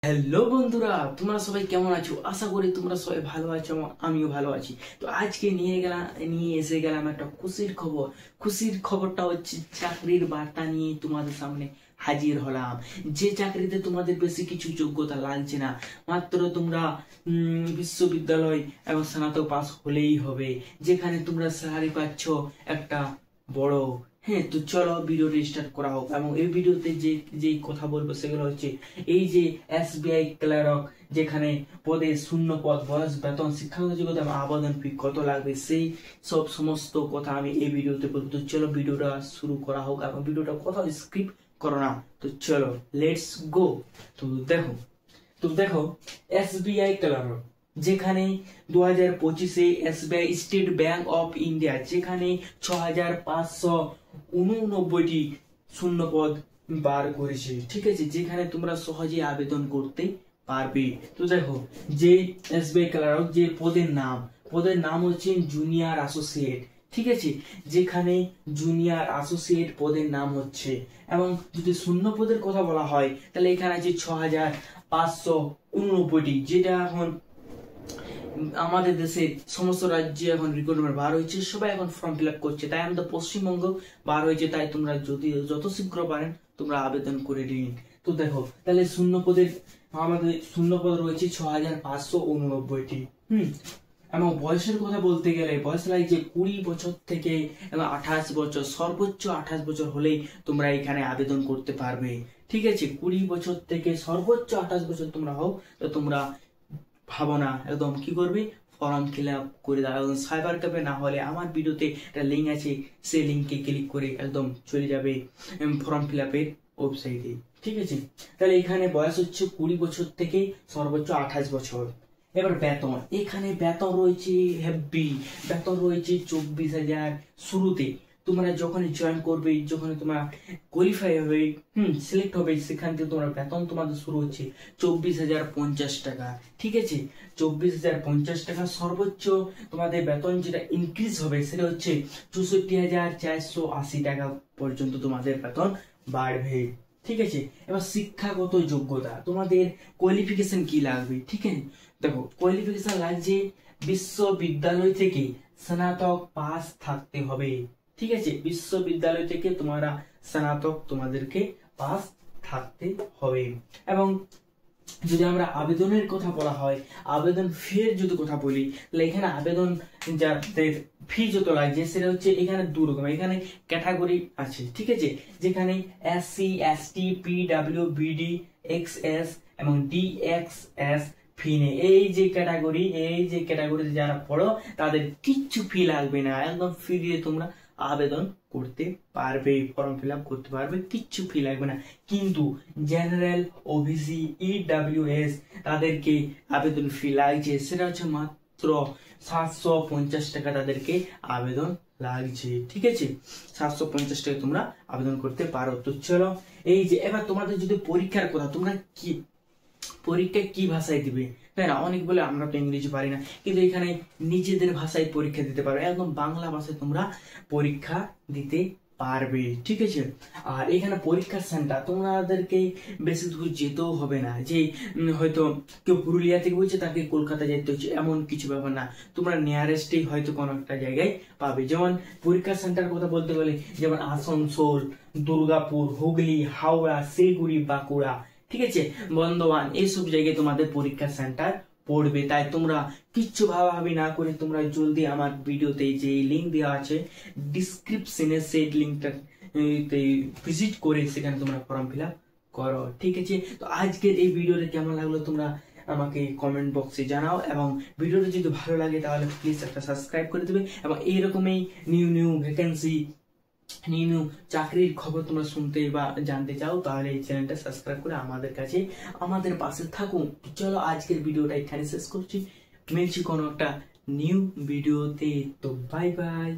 Hello বন্ধুরা, তোমরা সবাই কেমন আছো? আশা করি তোমরা সবাই ভালো আছো এবং আমিও ভালো আছি। তো আজকে নিয়ে এসে গেলাম একটা খুশির খবর। খুশির খবরটা হচ্ছে চাকরির বার্তা নিয়ে তোমাদের সামনে হাজির হলাম। যে চাকরিতে তোমাদের বেশি কিছু যোগ্যতা লাগছে না, মাত্র তোমরা বিশ্ববিদ্যালয় এবং স্নাতক পাস হলেই হবে, যেখানে তোমরা স্যালারি পাচ্ছ একটা বড়। হ্যাঁ, তো চলো ভিডিওটা স্টার্ট করা হোক। এবং এই ভিডিওতে যে কথা বলবো সেগুলো হচ্ছে এই যে এসবিআই ক্লার্ক, যেখানে পদে শূন্য পদ, বয়স, বেতন, শিক্ষাগত যোগ্যতা এবং আবেদন ফি কত লাগবে, সেই সব সমস্ত কথা আমি এই ভিডিওতে বলবো। তো চলো ভিডিওটা শুরু করা হোক এবং ভিডিওটা কোথাও স্কিপ করো না। তো চলো লেটস গো। তো দেখো এসবিআই ক্লার্ক, যেখানে 2025-এ SBI State Bank of India, যেখানে 6589টি শূন্য পদ বার করেছে। ঠিক আছে, যেখানে তোমরা সহজে আবেদন করতে পারবে। তো দেখো, যে এসবিআই ক্লার্ক, যে পদের নাম হচ্ছে জুনিয়র অ্যাসোসিয়েট। ঠিক আছে, যেখানে জুনিয়র অ্যাসোসিয়েট পদের নাম হচ্ছে। এবং যদি শূন্য পদের কথা বলা হয় তাহলে এখানে আছে 6589টি, যেটা এখন আমাদের দেশে সমস্ত রাজ্যে এখন রিক্রুটমেন্ট বার হয়েছে, সবাই এখন ফর্ম ফিল আপ করছে। তাই আমাদের পশ্চিমবঙ্গ বার হয়েছে, তাই তোমরা যত শীঘ্র পারেন তোমরা আবেদন করে দিন। তো দেখো, তাহলে আমাদের শূন্য পদ রয়েছে 6589টি। এবং বয়সের কথা বলতে গেলে বয়স লাগছে 20 বছর থেকে এবং 28 বছর, সর্বোচ্চ 28 বছর হলেই তোমরা এখানে আবেদন করতে পারবে। ঠিক আছে, 20 বছর থেকে সর্বোচ্চ 28 বছর তোমরা হও, তো তোমরা ভাবো না, একদম কি করবে, ফর্ম ফিল আপ করে দাও। একদম সাইবার ক্যাফে, না হলে আমার ভিডিওতে একটা লিঙ্ক আছে, সেই লিঙ্কে ক্লিক করে একদম চলে যাবে ফর্ম ফিল আপের ওয়েবসাইটে। ঠিক আছে, তাহলে এখানে বয়স হচ্ছে 20 বছর থেকে সর্বোচ্চ 28 বছর। এবার বেতন, এখানে বেতন রয়েছে হেভি, বেতন রয়েছে 24,000 শুরুতে। তোমরা যখন জয়েন করবে, যখন তোমরা কোয়ালিফাই হবে, সিলেক্ট হবে, সেখান থেকে তোমরা বেতন তোমাদের শুরু হচ্ছে 24,050 টাকা। ঠিক আছে, 24,050 টাকা। সর্বোচ্চ তোমাদের বেতন যেটা ইনক্রিজ হবে সেটা হচ্ছে 64,480 টাকা পর্যন্ত তোমাদের বেতন বাড়বে। ঠিক আছে, এবার শিক্ষাগত যোগ্যতা, তোমাদের কোয়ালিফিকেশন কি লাগবে? ঠিক আছে, দেখো কোয়ালিফিকেশন লাগছে বিশ্ববিদ্যালয় থেকে স্নাতক পাস থাকতে হবে। ঠিক আছে, বিশ্ববিদ্যালয় থেকে তোমরা স্নাতক তোমাদেরকে পাস থাকতে হবে। এবং যদি আমরা আবেদনের কথা বলা হয়, আবেদন ফি এর যদি কথা বলি, তাহলে এখানে আবেদন যাদের ফি যত লাগছে সেটা হচ্ছে এখানে দু রকম। এখানে ক্যাটাগরি আছে। ঠিক আছে, যেখানে SC, ST, PW, BD, XS এবং ডিএক্সএস ফি নেই। এই যে ক্যাটাগরিতে যারা পড়ো তাদের কিচ্ছু ফি লাগবে না, একদম ফ্রি দিয়ে তোমরা আবেদন করতে পারবে, ফর্ম ফিল আপ করতে পারবে, কিচ্ছু ফি লাগবে না। কিন্তু জেনারেল, ওবিসি, ইডব্লিউএস তাদেরকে আবেদন ফি লাগছে, সেটা হচ্ছে মাত্র 750 টাকা তাদেরকে আবেদন লাগছে। ঠিক আছে, 750 টাকা তোমরা আবেদন করতে পারো। তো চলো, এই যে এবার তোমাদের যদি পরীক্ষার কথা, তোমরা পরীক্ষা কি ভাষায় দিবে, তাই না? অনেক বলে আমরা তো ইংরেজি পারি না, কিন্তু এখানে নিজেদের ভাষায় পরীক্ষা দিতে পারবে, একদম বাংলা ভাষায় তোমরা পরীক্ষা দিতে পারবে। ঠিক আছে, আর এখানে পরীক্ষার সেন্টার তোমাদেরকে বেশি দূর যেতেও হবে না, যে হয়তো কেউ পুরুলিয়া থেকে বলছে তাকে কলকাতা যেতে হচ্ছে, এমন কিছু ব্যাপার না। তোমরা নিয়ারেস্টেই হয়তো কোনো একটা জায়গায় পাবে। যেমন পরীক্ষার সেন্টার কথা বলতে গেলে, যেমন আসানসোল, দুর্গাপুর, হুগলি, হাওড়া, শিলিগুড়ি, বাঁকুড়া, ঠিক আছে, বর্ধমান, এইসব জায়গায় তোমাদের পরীক্ষা সেন্টার পড়বে। তাই তোমরা কিচ্ছু ভাবাভাবি না করে তোমরা জলদি আমার ভিডিওতে যে লিঙ্ক দেওয়া আছে ডিসক্রিপশনে, সেই লিঙ্কটা ভিজিট করে সেখানে তোমরা ফর্ম ফিল আপ করো। ঠিক আছে, তো আজকের এই ভিডিওটা কেমন লাগলো তোমরা আমাকে কমেন্ট বক্সে জানাও। এবং ভিডিওটা যদি ভালো লাগে তাহলে প্লিজ একটা সাবস্ক্রাইব করে দেবে। এবং এইরকমই নিউ ভ্যাকেন্সি, নিউ চাকরির খবর তোমরা শুনতে বা জানতে চাও, তাহলে এই চ্যানেলটা সাবস্ক্রাইব করে আমাদের পাশে থাকুন। চলো আজকের ভিডিওটা এখানে শেষ করছি, মিলছি কোনো একটা নিউ ভিডিওতে। তো বাই বাই।